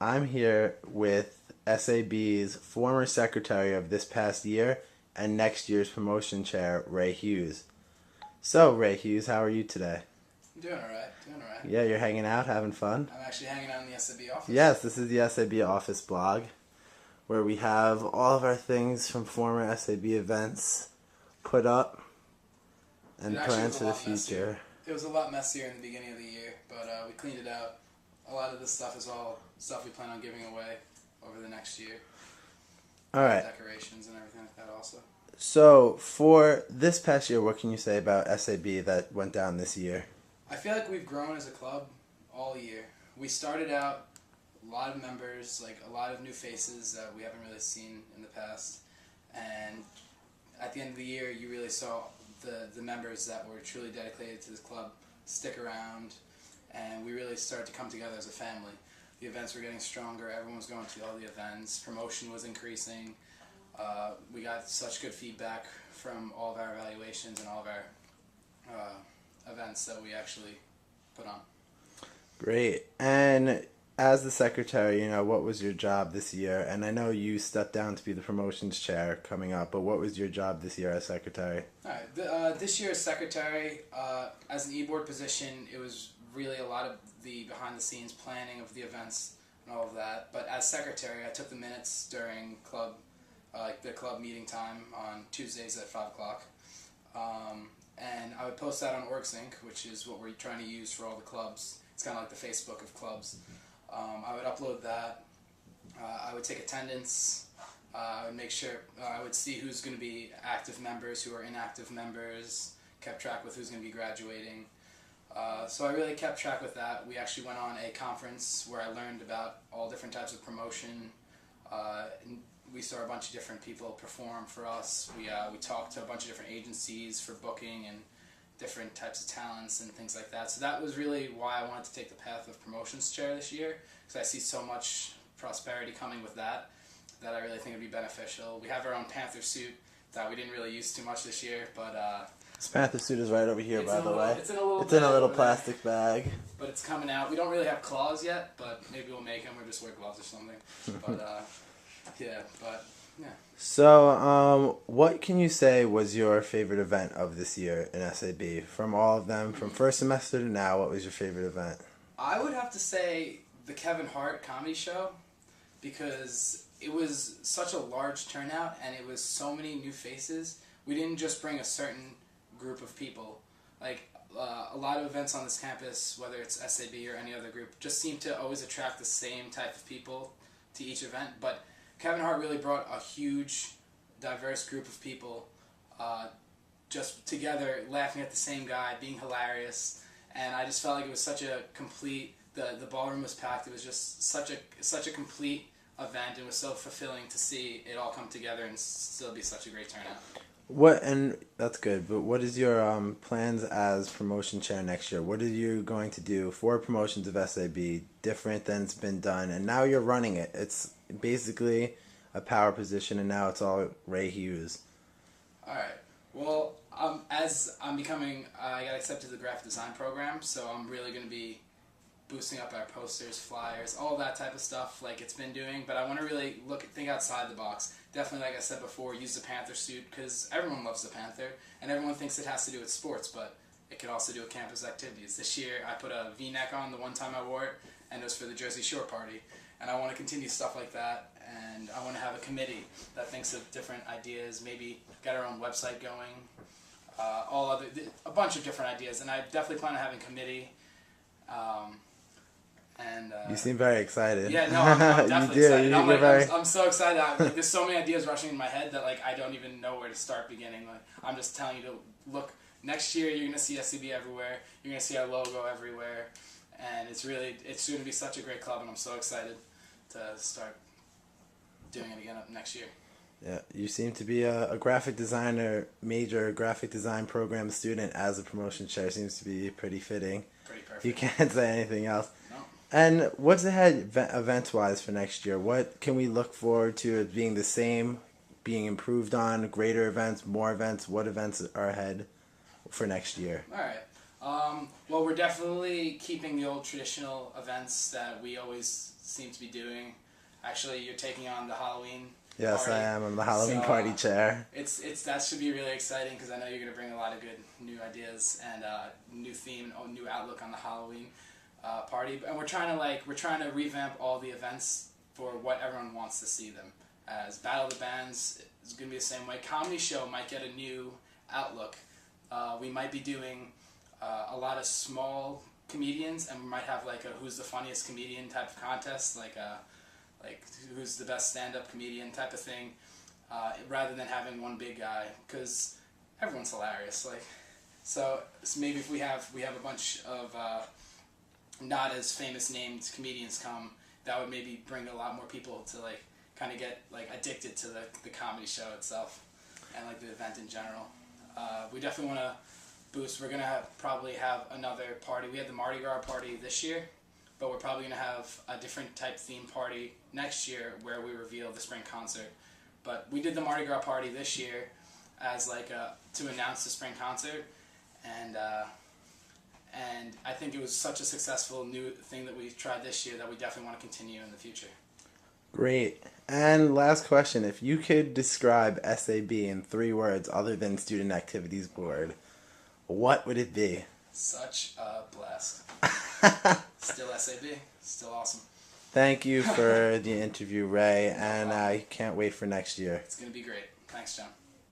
I'm here with SAB's former secretary of this past year and next year's promotion chair, Ray Hughes. So, Ray Hughes, how are you today? Doing alright, doing alright. Yeah, you're hanging out, having fun? I'm actually hanging out in the SAB office. Yes, this is the SAB office blog where we have all of our things from former SAB events put up and plans for the future. It was a lot messier in the beginning of the year, but we cleaned it out. A lot of this stuff is all stuff we plan on giving away over the next year. All right. Decorations and everything like that also. So, for this past year, what can you say about SAB that went down this year? I feel like we've grown as a club all year. We started out a lot of members, like a lot of new faces that we haven't really seen in the past. And at the end of the year, you really saw the members that were truly dedicated to this club stick around, and we really started to come together as a family. The events were getting stronger, everyone was going to all the events, promotion was increasing. We got such good feedback from all of our evaluations and all of our events that we actually put on. Great. And as the secretary, what was your job this year? And I know you stepped down to be the promotions chair coming up, but what was your job this year as secretary? All right. This year as secretary, as an e-board position, it was really a lot of the behind-the-scenes planning of the events and all of that. But as secretary, I took the minutes during the club meeting time on Tuesdays at 5 o'clock. And I would post that on OrgSync, which is what we're trying to use for all the clubs. It's kind of like the Facebook of clubs. I would upload that. I would take attendance. I would make sure, I would see who's going to be active members, who are inactive members, kept track with who's going to be graduating. So I really kept track with that. We actually went on a conference where I learned about all different types of promotion. We saw a bunch of different people perform for us. We talked to a bunch of different agencies for booking and different types of talents and things like that. So that was really why I wanted to take the path of promotions chair this year, because I see so much prosperity coming with that I really think would be beneficial. We have our own Panther suit that we didn't really use too much this year, but This Panther suit is right over here, by the way. It's in a little plastic bag. But it's coming out. We don't really have claws yet, but maybe we'll make them or just wear gloves or something. But yeah. So, what can you say was your favorite event of this year in SAB? From all of them, from first semester to now, what was your favorite event? I would have to say the Kevin Hart comedy show, because it was such a large turnout and it was so many new faces. We didn't just bring a certain group of people. Like, a lot of events on this campus, whether it's SAB or any other group, just seem to always attract the same type of people to each event. But Kevin Hart really brought a huge, diverse group of people just together, laughing at the same guy, being hilarious. And I just felt like it was such a complete, the ballroom was packed. It was just such a complete event. It was so fulfilling to see it all come together and still be such a great turnout. And that's good, but what is your plans as promotion chair next year? What are you going to do for promotions of SAB different than it's been done? And now you're running it. It's basically a power position, and now it's all Ray Hughes. All right. Well, as I'm becoming, I got accepted to the graphic design program, so I'm really going to be boosting up our posters, flyers, all that type of stuff like it's been doing, but I want to really think outside the box. Definitely, like I said before, use the Panther suit, because everyone loves the Panther, and everyone thinks it has to do with sports, but it could also do with campus activities. This year, I put a V-neck on the one time I wore it, and it was for the Jersey Shore party, and I want to continue stuff like that, and I want to have a committee that thinks of different ideas, maybe get our own website going, a bunch of different ideas, and I definitely plan on having a committee. You seem very excited. Yeah, no, I'm definitely excited. I'm so excited. There's so many ideas rushing in my head that I don't even know where to start beginning. I'm just telling you to look. Next year, you're gonna see SCB everywhere. You're gonna see our logo everywhere, and it's going to be such a great club, and I'm so excited to start doing it again next year. Yeah, you seem to be a graphic designer, major graphic design program student as a promotion chair. Seems to be pretty fitting. Pretty perfect. You can't say anything else. No. And what's ahead event-wise for next year? What can we look forward to as being the same, being improved on, greater events, more events? What events are ahead for next year? All right. Well, we're definitely keeping the old traditional events that we always seem to be doing. Actually, you're taking on the Halloween Yes, party. I am. I'm the Halloween So, party chair. It's that should be really exciting because I know you're gonna bring a lot of good new ideas and new theme, new outlook on the Halloween party. And we're trying to revamp all the events for what everyone wants to see them. As Battle of the Bands is gonna be the same way. Comedy show might get a new outlook. We might be doing a lot of small comedians, and we might have like a who's the funniest comedian type of contest, like who's the best stand-up comedian type of thing, rather than having one big guy, because everyone's hilarious. So maybe if we have a bunch of not as famous named comedians come, that would maybe bring a lot more people to like kind of get like addicted to the comedy show itself and like the event in general. We definitely want to boost. We're gonna probably have another party. We had the Mardi Gras party this year, but we're probably gonna have a different type theme party next year where we reveal the spring concert. But we did the Mardi Gras party this year as like to announce the spring concert, and I think it was such a successful new thing that we tried this year that we definitely want to continue in the future. Great. And last question. If you could describe SAB in 3 words other than Student Activities Board, what would it be? Such a blast. Still SAB. Still awesome. Thank you for the interview, Ray, and I can't wait for next year. It's going to be great. Thanks, John.